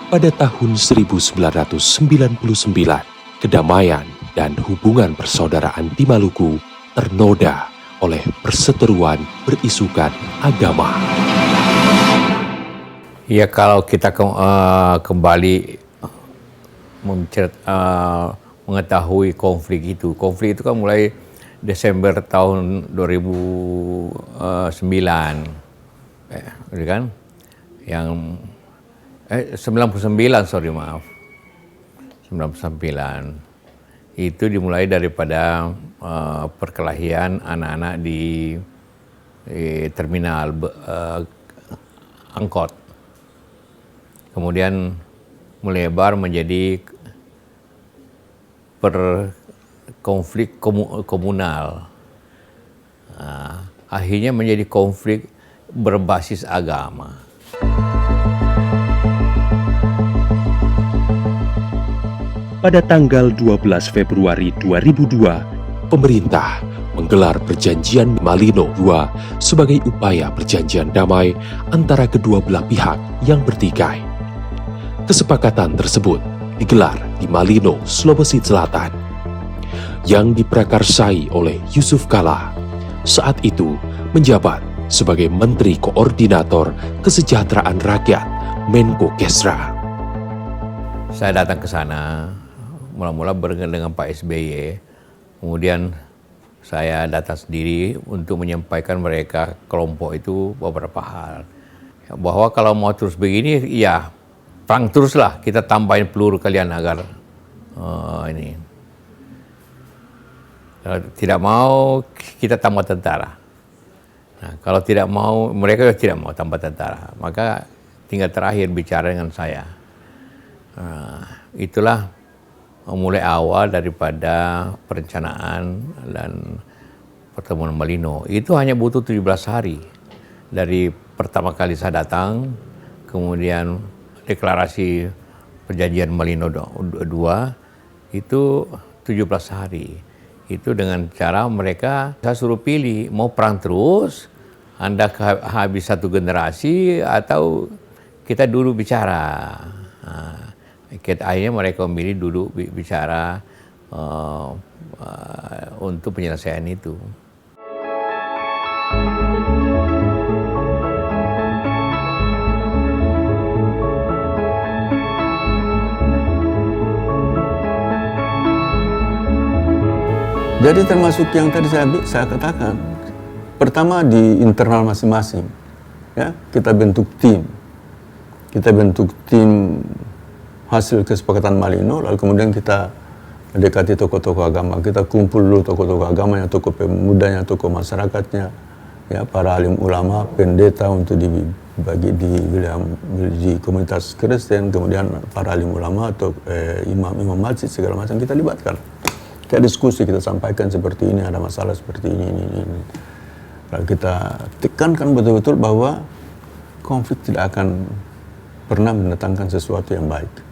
Pada tahun 1999, kedamaian dan hubungan persaudaraan di Maluku ternoda oleh perseteruan berisukan agama. Ya, kalau kita kembali mengetahui konflik itu kan mulai Desember tahun 2009, kan? Yang 99, 99. Itu dimulai daripada perkelahian anak-anak di terminal angkot. Kemudian melebar menjadi konflik komunal. Akhirnya menjadi konflik berbasis agama. Pada tanggal 12 Februari 2002, pemerintah menggelar perjanjian Malino II sebagai upaya perjanjian damai antara kedua belah pihak yang bertikai. Kesepakatan tersebut digelar di Malino, Sulawesi Selatan, yang diprakarsai oleh Yusuf Kala, saat itu menjabat sebagai Menteri Koordinator Kesejahteraan Rakyat Menko Kesra. Saya datang ke sana, mula-mula bertemu dengan Pak SBY, kemudian saya datang sendiri untuk menyampaikan mereka kelompok itu beberapa hal. Bahwa kalau mau terus begini, ya perang teruslah, kita tambahin peluru kalian agar ini. Kalau tidak mau, kita tambah tentara. Nah, kalau tidak mau, mereka tidak mau tambah tentara. Maka tinggal terakhir bicara dengan saya. Itulah mulai awal daripada perencanaan dan pertemuan Malino. Itu hanya butuh 17 hari. Dari pertama kali saya datang, kemudian deklarasi perjanjian Malino II, itu 17 hari. Itu dengan cara mereka, saya suruh pilih, mau perang terus, Anda habis satu generasi, atau kita dulu bicara. Akhirnya mereka memilih duduk bicara untuk penyelesaian itu. Jadi termasuk yang tadi saya katakan, pertama di internal masing-masing, ya kita bentuk tim hasil kesepakatan Malino, lalu kemudian kita mendekati tokoh-tokoh agama, kita kumpul dulu tokoh-tokoh agamanya, tokoh pemudanya, tokoh masyarakatnya, ya para alim ulama, pendeta untuk dibagi di komunitas Kristen, kemudian para alim ulama atau imam-imam masjid segala macam kita libatkan. Kita diskusi, kita sampaikan seperti ini, ada masalah seperti ini. Lalu kita tekankan betul-betul bahwa konflik tidak akan pernah mendatangkan sesuatu yang baik.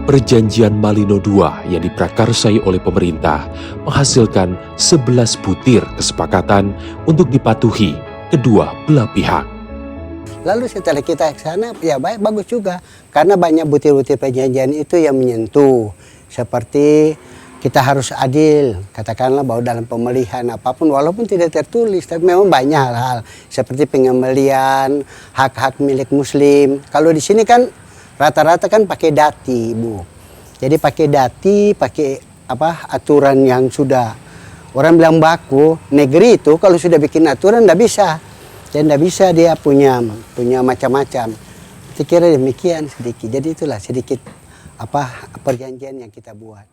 Perjanjian Malino II yang diprakarsai oleh pemerintah menghasilkan 11 butir kesepakatan untuk dipatuhi kedua belah pihak. Lalu setelah kita ke sana, ya baik, bagus juga. Karena banyak butir-butir perjanjian itu yang menyentuh. Seperti kita harus adil, katakanlah bahwa dalam pemilihan apapun, walaupun tidak tertulis, tapi memang banyak hal-hal. Seperti pengembalian, hak-hak milik muslim. Kalau di sini kan rata-rata kan pakai dati, Bu. Jadi pakai dati, pakai aturan yang sudah, orang bilang baku, negeri itu kalau sudah bikin aturan tidak bisa. Dan tidak bisa dia punya macam-macam. Saya kira demikian sedikit. Jadi itulah sedikit perjanjian yang kita buat.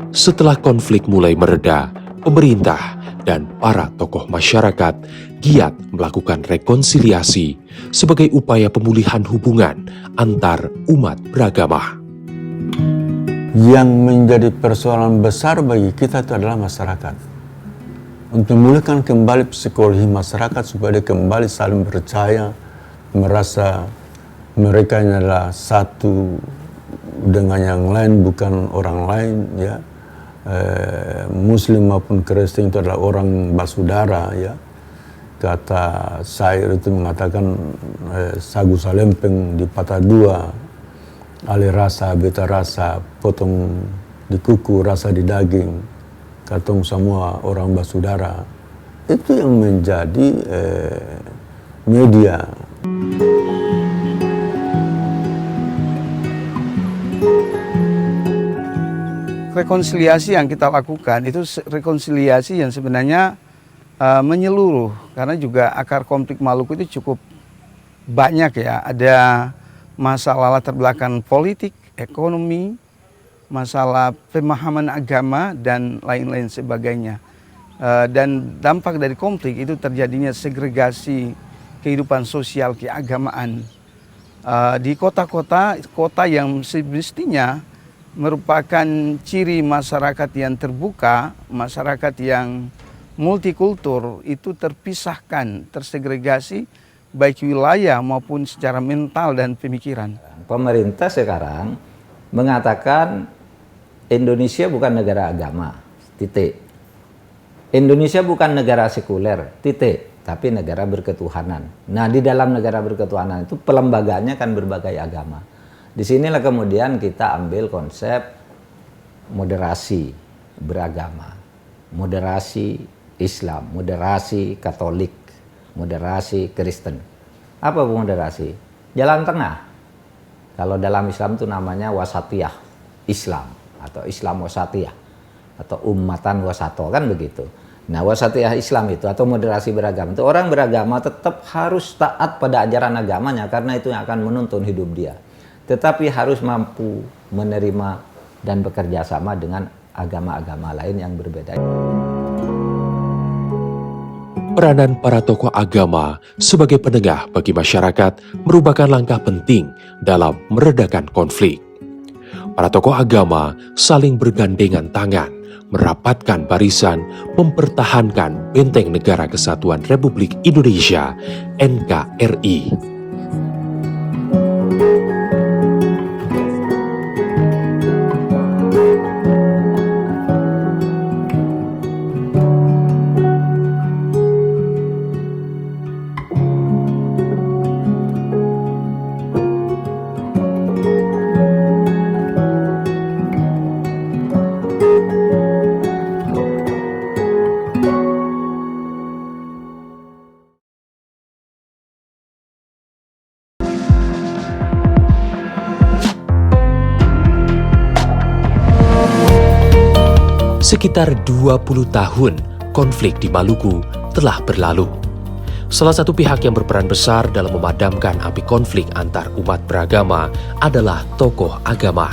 Setelah konflik mulai mereda, pemerintah dan para tokoh masyarakat giat melakukan rekonsiliasi sebagai upaya pemulihan hubungan antar umat beragama. Yang menjadi persoalan besar bagi kita itu adalah masyarakat. Untuk memulihkan kembali psikologi masyarakat supaya dia kembali saling percaya, merasa mereka adalah satu dengan yang lain, bukan orang lain, ya. Muslim maupun Kristen itu adalah orang bersaudara, ya. Kata syair itu mengatakan sagu salempeng dipatah dua, alih rasa beta rasa, potong di kuku rasa di daging, katong semua orang bersaudara. Itu yang menjadi media. Rekonsiliasi yang kita lakukan itu rekonsiliasi yang sebenarnya menyeluruh, karena juga akar konflik Maluku itu cukup banyak ya. Ada masalah latar belakang politik, ekonomi, masalah pemahaman agama dan lain-lain sebagainya. Dan dampak dari konflik itu terjadinya segregasi kehidupan sosial keagamaan di kota yang semestinya merupakan ciri masyarakat yang terbuka, masyarakat yang multikultur, itu terpisahkan, tersegregasi baik wilayah maupun secara mental dan pemikiran. Pemerintah sekarang mengatakan Indonesia bukan negara agama, titik. Indonesia bukan negara sekuler, titik, tapi negara berketuhanan. Nah, di dalam negara berketuhanan itu pelembagaannya kan berbagai agama. Disinilah kemudian kita ambil konsep moderasi beragama, moderasi Islam, moderasi Katolik, moderasi Kristen. Apa moderasi? Jalan tengah. Kalau dalam Islam itu namanya wasatiyah Islam atau Islam wasatiyah atau ummatan wasato, kan begitu. Nah, wasatiyah Islam itu atau moderasi beragama itu orang beragama tetap harus taat pada ajaran agamanya karena itu yang akan menuntun hidup dia. Tetapi harus mampu menerima dan bekerja sama dengan agama-agama lain yang berbeda. Peranan para tokoh agama sebagai penengah bagi masyarakat merupakan langkah penting dalam meredakan konflik. Para tokoh agama saling bergandengan tangan, merapatkan barisan, mempertahankan benteng Negara Kesatuan Republik Indonesia (NKRI). Sekitar 20 tahun konflik di Maluku telah berlalu. Salah satu pihak yang berperan besar dalam memadamkan api konflik antar umat beragama adalah tokoh agama.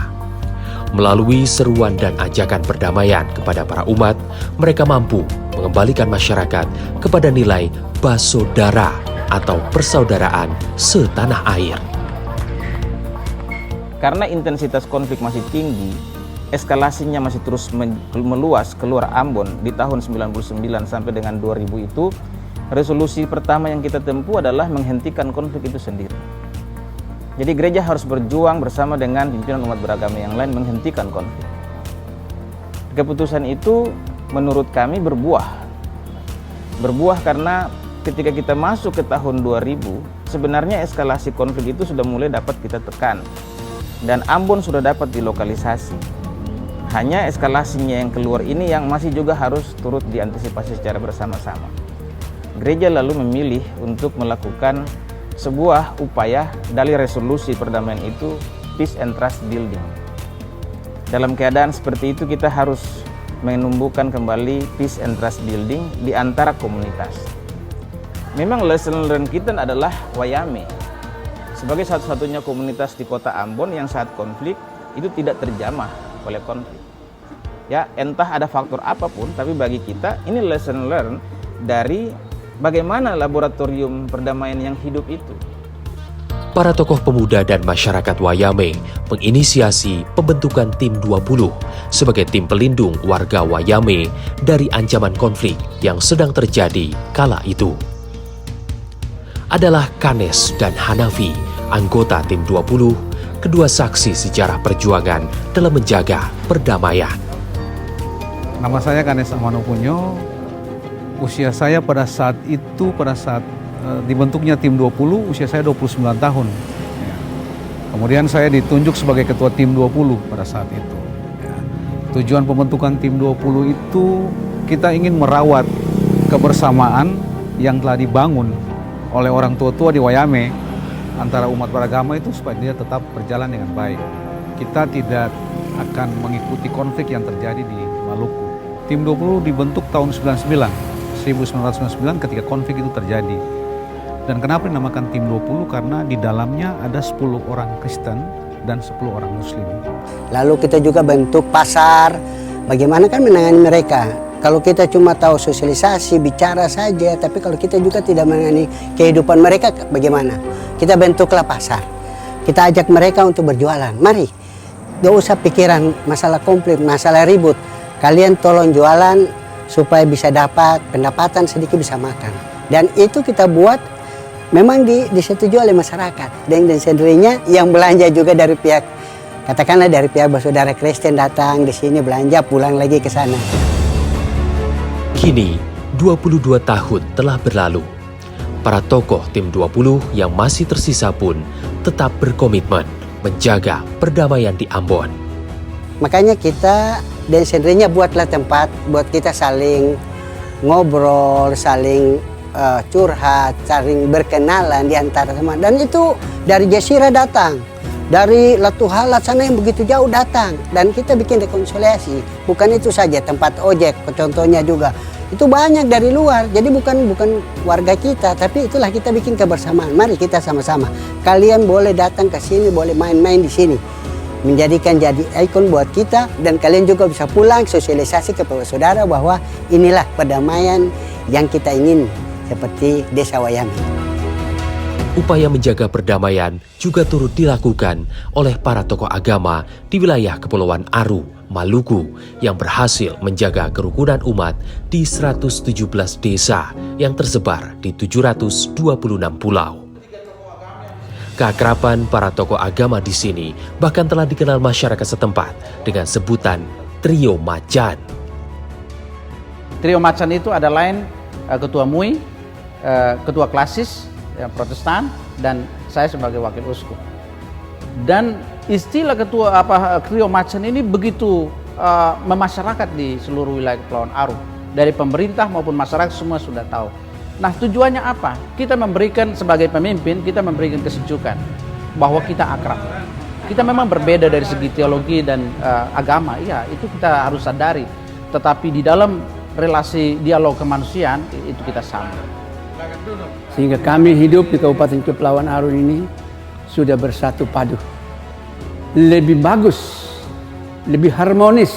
Melalui seruan dan ajakan perdamaian kepada para umat, mereka mampu mengembalikan masyarakat kepada nilai basodara atau persaudaraan setanah air. Karena intensitas konflik masih tinggi, eskalasinya masih terus meluas keluar Ambon di tahun 99 sampai dengan 2000 itu, resolusi pertama yang kita tempuh adalah menghentikan konflik itu sendiri. Jadi gereja harus berjuang bersama dengan pimpinan umat beragama yang lain menghentikan konflik. Keputusan itu menurut kami berbuah karena ketika kita masuk ke tahun 2000, sebenarnya eskalasi konflik itu sudah mulai dapat kita tekan dan Ambon sudah dapat dilokalisasi. Hanya eskalasinya yang keluar ini yang masih juga harus turut diantisipasi secara bersama-sama. Gereja lalu memilih untuk melakukan sebuah upaya dari resolusi perdamaian itu, peace and trust building. Dalam keadaan seperti itu kita harus menumbuhkan kembali peace and trust building di antara komunitas. Memang lesson learned kita adalah Wayame. Sebagai satu-satunya komunitas di kota Ambon yang saat konflik itu tidak terjamah oleh konflik. Ya, entah ada faktor apapun, tapi bagi kita ini lesson learned dari bagaimana laboratorium perdamaian yang hidup itu. Para tokoh pemuda dan masyarakat Wayame menginisiasi pembentukan Tim 20 sebagai tim pelindung warga Wayame dari ancaman konflik yang sedang terjadi kala itu. Adalah Kanes dan Hanafi, anggota Tim 20, kedua saksi sejarah perjuangan dalam menjaga perdamaian. Nama saya Kanesa Manopunyo. Usia saya pada saat dibentuknya tim 20, usia saya 29 tahun. Ya. Kemudian saya ditunjuk sebagai ketua tim 20 pada saat itu. Ya. Tujuan pembentukan tim 20 itu kita ingin merawat kebersamaan yang telah dibangun oleh orang tua-tua di Wayame antara umat beragama itu supaya dia tetap berjalan dengan baik. Kita tidak akan mengikuti konflik yang terjadi di Maluku. Tim 20 dibentuk tahun 1999 ketika konflik itu terjadi. Dan kenapa dinamakan tim 20? Karena di dalamnya ada 10 orang Kristen dan 10 orang Muslim. Lalu kita juga bentuk pasar, bagaimana kan menangani mereka. Kalau kita cuma tahu sosialisasi, bicara saja, tapi kalau kita juga tidak menangani kehidupan mereka, bagaimana? Kita bentuklah pasar. Kita ajak mereka untuk berjualan. Mari, gak usah pikiran masalah konflik, masalah ribut. Kalian tolong jualan supaya bisa dapat pendapatan sedikit, bisa makan. Dan itu kita buat memang disetujui oleh masyarakat. Dan sendirinya yang belanja juga dari pihak, katakanlah dari pihak bersaudara Kristen datang di sini belanja, pulang lagi ke sana. Kini, 22 tahun telah berlalu. Para tokoh tim 20 yang masih tersisa pun tetap berkomitmen menjaga perdamaian di Ambon. Makanya kita dan sendirinya buatlah tempat buat kita saling ngobrol, saling curhat, saling berkenalan di antara teman. Dan itu dari Jasira datang, dari Latu Halat sana yang begitu jauh datang. Dan kita bikin rekonsiliasi. Bukan itu saja, tempat ojek, contohnya juga. Itu banyak dari luar, jadi bukan warga kita, tapi itulah kita bikin kebersamaan. Mari kita sama-sama. Kalian boleh datang ke sini, boleh main-main di sini. Menjadikan jadi ikon buat kita, dan kalian juga bisa pulang sosialisasi kepada saudara bahwa inilah perdamaian yang kita ingin seperti Desa Wayame. Upaya menjaga perdamaian juga turut dilakukan oleh para tokoh agama di wilayah Kepulauan Aru, Maluku, yang berhasil menjaga kerukunan umat di 117 desa yang tersebar di 726 pulau. Keakraban para tokoh agama di sini bahkan telah dikenal masyarakat setempat dengan sebutan Trio Macan. Trio Macan itu ada lain ketua MUI, ketua klasis yang Protestan, dan saya sebagai wakil uskup. Dan istilah Trio Macan ini begitu memasyarakat di seluruh wilayah Kepulauan Aru. Dari pemerintah maupun masyarakat semua sudah tahu. Nah, tujuannya apa? Kita memberikan, sebagai pemimpin, kita memberikan kesejukan bahwa kita akrab. Kita memang berbeda dari segi teologi dan agama, iya, itu kita harus sadari. Tetapi di dalam relasi dialog kemanusiaan itu kita sama. Sehingga kami hidup di Kabupaten Kepulauan Aru ini sudah bersatu padu. Lebih bagus, lebih harmonis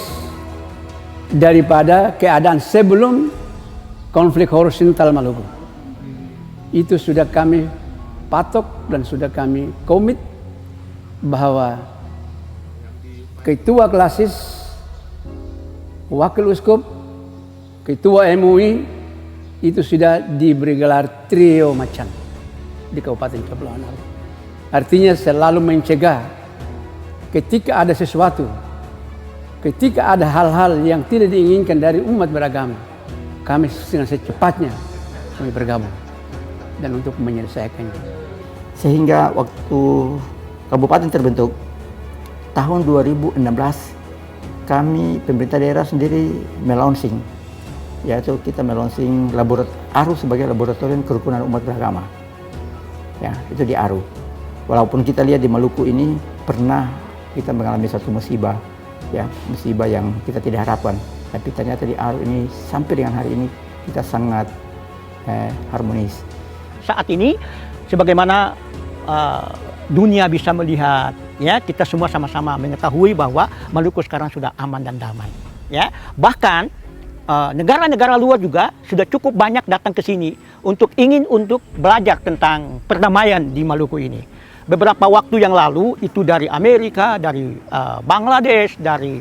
daripada keadaan sebelum konflik horizontal Maluku. Itu sudah kami patok dan sudah kami komit bahwa ketua klasis, wakil uskup, ketua MUI itu sudah diberi gelar Trio Macan di Kabupaten Kepulauan Aru. Artinya selalu mencegah ketika ada sesuatu, ketika ada hal-hal yang tidak diinginkan dari umat beragama, kami dengan secepatnya kami bergabung dan untuk menyelesaikannya. Sehingga waktu kabupaten terbentuk tahun 2016, kami pemerintah daerah sendiri melaunching, yaitu kita melaunching Aru sebagai laboratorium kerukunan umat beragama. Ya, itu di Aru. Walaupun kita lihat di Maluku ini pernah kita mengalami satu musibah, ya, musibah yang kita tidak harapkan. Tapi ternyata di Aru ini sampai dengan hari ini kita sangat harmonis. Saat ini, sebagaimana dunia bisa melihat, ya, kita semua sama-sama mengetahui bahwa Maluku sekarang sudah aman dan damai. Ya, bahkan negara-negara luar juga sudah cukup banyak datang ke sini untuk belajar tentang perdamaian di Maluku ini. Beberapa waktu yang lalu itu dari Amerika, dari Bangladesh, dari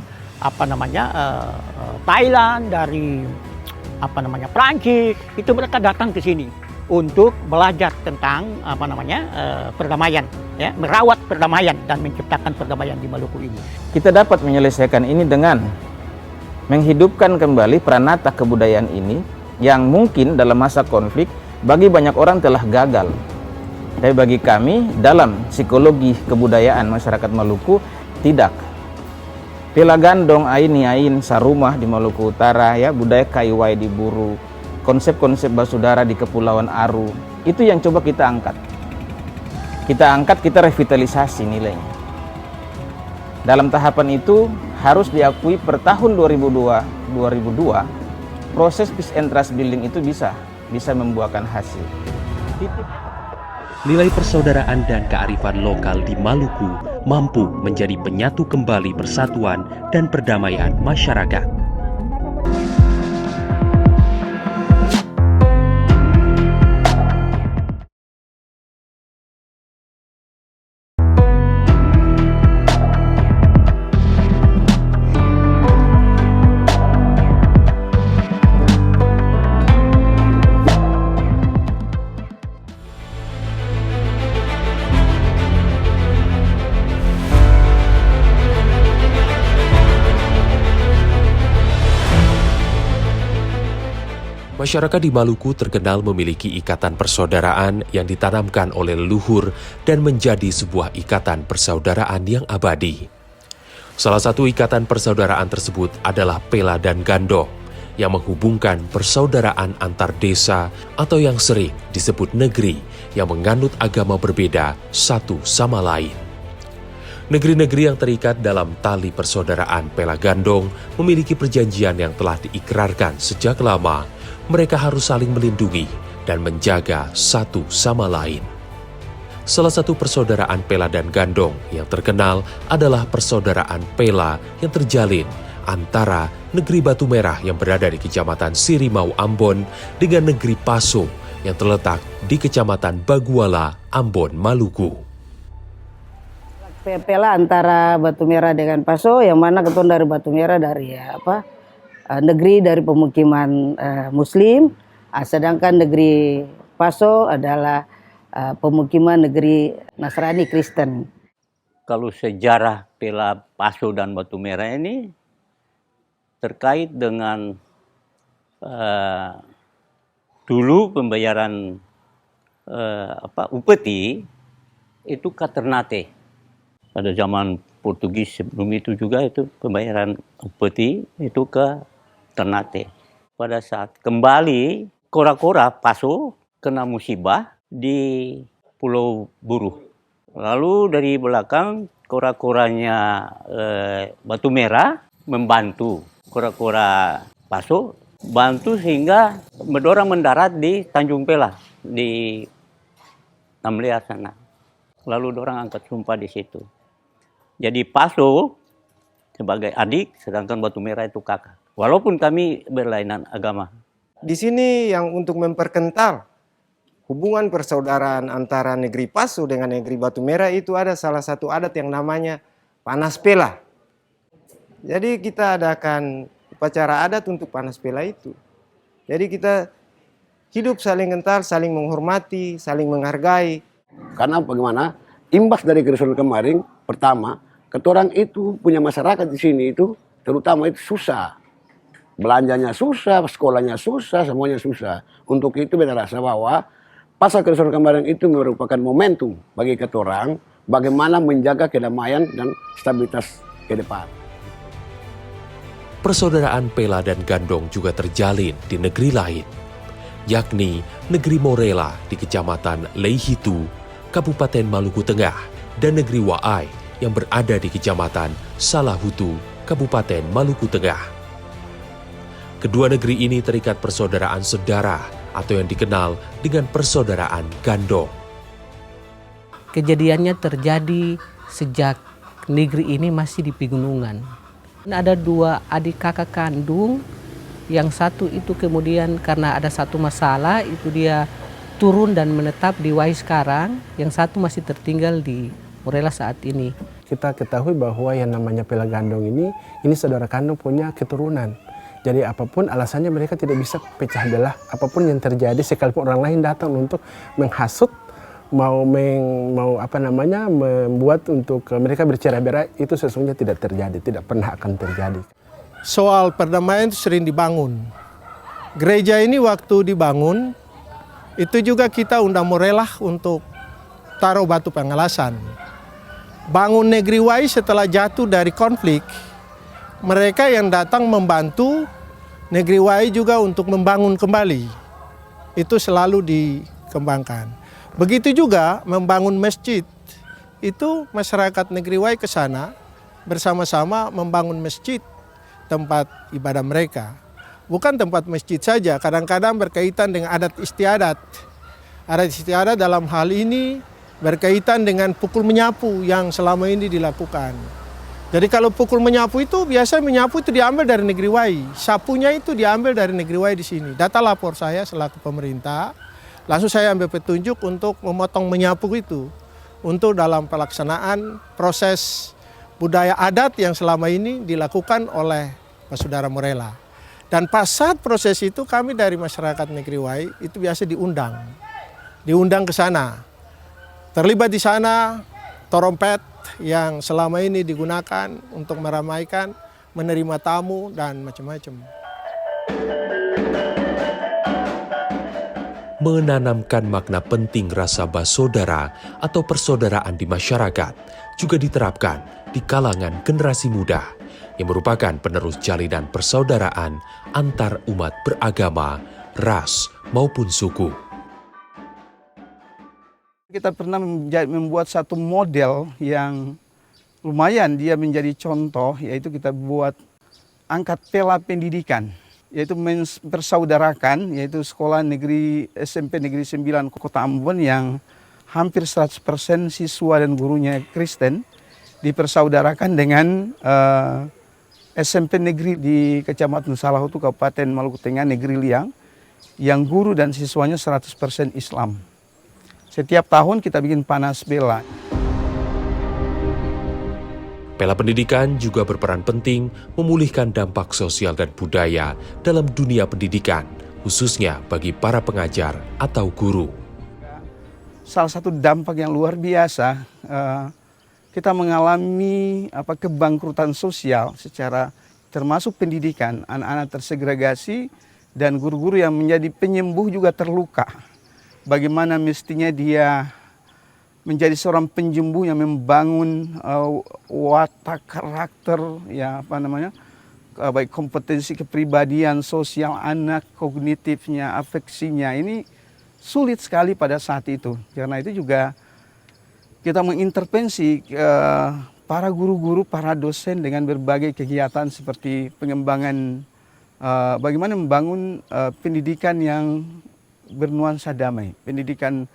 Thailand, dari Prancis, itu mereka datang ke sini untuk belajar tentang perdamaian, ya, merawat perdamaian dan menciptakan perdamaian di Maluku ini. Kita dapat menyelesaikan ini dengan menghidupkan kembali pranata kebudayaan ini yang mungkin dalam masa konflik bagi banyak orang telah gagal. Tapi bagi kami dalam psikologi kebudayaan masyarakat Maluku tidak. Pela gandong, ain, sarumah di Maluku Utara, ya, budaya kaiwai di Buru, konsep-konsep basudara di Kepulauan Aru, itu yang coba kita angkat. Kita revitalisasi nilainya. Dalam tahapan itu harus diakui per tahun 2002 proses peace and trust building itu bisa membuahkan hasil. Nilai persaudaraan dan kearifan lokal di Maluku mampu menjadi penyatu kembali persatuan dan perdamaian masyarakat. Masyarakat di Maluku terkenal memiliki ikatan persaudaraan yang ditanamkan oleh leluhur dan menjadi sebuah ikatan persaudaraan yang abadi. Salah satu ikatan persaudaraan tersebut adalah Pela dan Gandong, yang menghubungkan persaudaraan antar desa atau yang sering disebut negeri yang menganut agama berbeda satu sama lain. Negeri-negeri yang terikat dalam tali persaudaraan Pela Gandong memiliki perjanjian yang telah diikrarkan sejak lama. Mereka harus saling melindungi dan menjaga satu sama lain. Salah satu persaudaraan Pela dan Gandong yang terkenal adalah persaudaraan Pela yang terjalin antara negeri Batu Merah yang berada di Kecamatan Sirimau, Ambon dengan negeri Paso yang terletak di Kecamatan Baguala, Ambon, Maluku. Pela antara Batu Merah dengan Paso, yang mana ketuan dari Batu Merah dari negeri dari pemukiman Muslim, sedangkan negeri Paso adalah pemukiman negeri Nasrani Kristen. Kalau sejarah Pela Paso dan Batu Merah ini terkait dengan dulu pembayaran upeti itu ka Ternate. Pada zaman Portugis sebelum itu juga itu pembayaran upeti itu ke Ternate. Pada saat kembali kora-kora Paso kena musibah di Pulau Buru. Lalu dari belakang kora-koranya Batu Merah membantu kora-kora Paso, bantu sehingga mendorong mendarat di Tanjung Pela di Tamlea sana. Lalu dorang angkat sumpah di situ. Jadi Paso sebagai adik, sedangkan Batu Merah itu kakak. Walaupun kami berlainan agama. Di sini yang untuk memperkental hubungan persaudaraan antara negeri Paso dengan negeri Batu Merah itu ada salah satu adat yang namanya Panas Pela. Jadi kita adakan upacara adat untuk Panas Pela itu. Jadi kita hidup saling kental, saling menghormati, saling menghargai. Karena bagaimana? Imbas dari kerusuhan kemarin, pertama, ketorang itu punya masyarakat di sini itu, terutama itu susah. Belanjanya susah, sekolahnya susah, semuanya susah. Untuk itu beda rasa bahwa pasca kerusuhan kemarin itu merupakan momentum bagi ketorang bagaimana menjaga kedamaian dan stabilitas ke depan. Persaudaraan Pela dan Gandong juga terjalin di negeri lain, yakni negeri Morela di Kecamatan Leihitu, Kabupaten Maluku Tengah, dan negeri Waai yang berada di Kecamatan Salahutu, Kabupaten Maluku Tengah. Kedua negeri ini terikat persaudaraan sedarah atau yang dikenal dengan persaudaraan Gandong. Kejadiannya terjadi sejak negeri ini masih di pegunungan. Ada dua adik kakak kandung, yang satu itu kemudian karena ada satu masalah itu dia turun dan menetap di Wai sekarang, yang satu masih tertinggal di Morela saat ini. Kita ketahui bahwa yang namanya Pela Gandong ini saudara kandung punya keturunan. Jadi apapun alasannya mereka tidak bisa pecah belah, apapun yang terjadi sekalipun orang lain datang untuk menghasut, membuat untuk mereka bercerai-berai, itu sesungguhnya tidak terjadi, tidak pernah akan terjadi. soal perdamaian itu sering dibangun. Gereja ini waktu dibangun, itu juga kita undang Morelah untuk taruh batu pengelasan. Bangun Negeri Wai setelah jatuh dari konflik, mereka yang datang membantu Negeri Wai juga untuk membangun kembali. Itu selalu dikembangkan. Begitu juga membangun masjid. Itu masyarakat Negeri Wai ke sana bersama-sama membangun masjid, tempat ibadah mereka. Bukan tempat masjid saja, kadang-kadang berkaitan dengan adat istiadat. Adat istiadat dalam hal ini berkaitan dengan pukul menyapu yang selama ini dilakukan. Jadi kalau pukul menyapu itu biasa menyapu itu diambil dari Negeri Wai, sapunya itu diambil dari Negeri Wai di sini. Data lapor saya selaku pemerintah, langsung saya ambil petunjuk untuk memotong menyapu itu untuk dalam pelaksanaan proses budaya adat yang selama ini dilakukan oleh Pak Saudara Morelah. Dan pas saat proses itu kami dari masyarakat Negeri Wai itu biasa diundang ke sana. Terlibat di sana trompet yang selama ini digunakan untuk meramaikan, menerima tamu dan macam-macam. Menanamkan makna penting rasa bersaudara atau persaudaraan di masyarakat juga diterapkan di kalangan generasi muda yang merupakan penerus jalinan persaudaraan antar umat beragama, ras maupun suku. Kita pernah membuat satu model yang lumayan dia menjadi contoh, yaitu kita buat angkat pela pendidikan, yaitu mempersaudarakan, yaitu sekolah negeri SMP Negeri 9 Kota Ambon yang hampir 100% siswa dan gurunya Kristen dipersaudarakan dengan SMP negeri di Kecamatan Salahutu, Kabupaten Maluku Tengah, Negeri Liang, yang guru dan siswanya 100% Islam. Setiap tahun kita bikin panas bela. Pela pendidikan juga berperan penting memulihkan dampak sosial dan budaya dalam dunia pendidikan, khususnya bagi para pengajar atau guru. Salah satu dampak yang luar biasa, kita mengalami kebangkrutan sosial secara termasuk pendidikan. Anak-anak tersegregasi dan guru-guru yang menjadi penyembuh juga terluka. Bagaimana mestinya dia menjadi seorang penyembuh yang membangun watak karakter, baik kompetensi kepribadian, sosial anak, kognitifnya, afeksinya. Ini sulit sekali pada saat itu. Karena itu juga kita mengintervensi para guru-guru, para dosen dengan berbagai kegiatan seperti pengembangan bagaimana membangun pendidikan yang bernuansa damai, pendidikan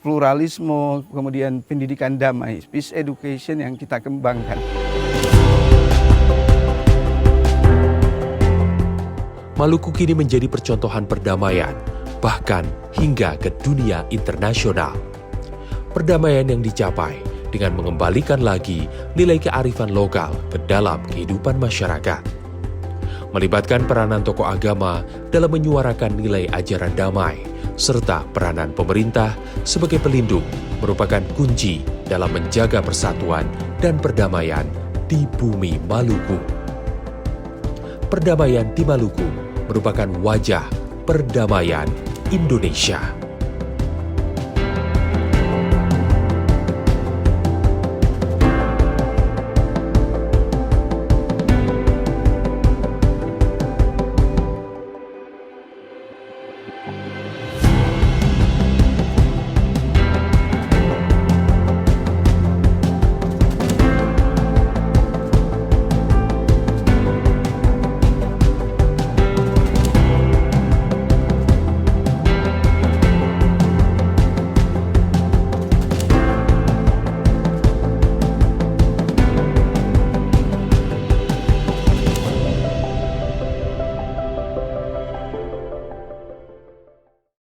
pluralisme, kemudian pendidikan damai, peace education yang kita kembangkan. Maluku kini menjadi percontohan perdamaian, bahkan hingga ke dunia internasional. Perdamaian yang dicapai dengan mengembalikan lagi nilai kearifan lokal ke dalam kehidupan masyarakat. Melibatkan peranan tokoh agama dalam menyuarakan nilai ajaran damai, serta peranan pemerintah sebagai pelindung merupakan kunci dalam menjaga persatuan dan perdamaian di bumi Maluku. Perdamaian di Maluku merupakan wajah perdamaian Indonesia.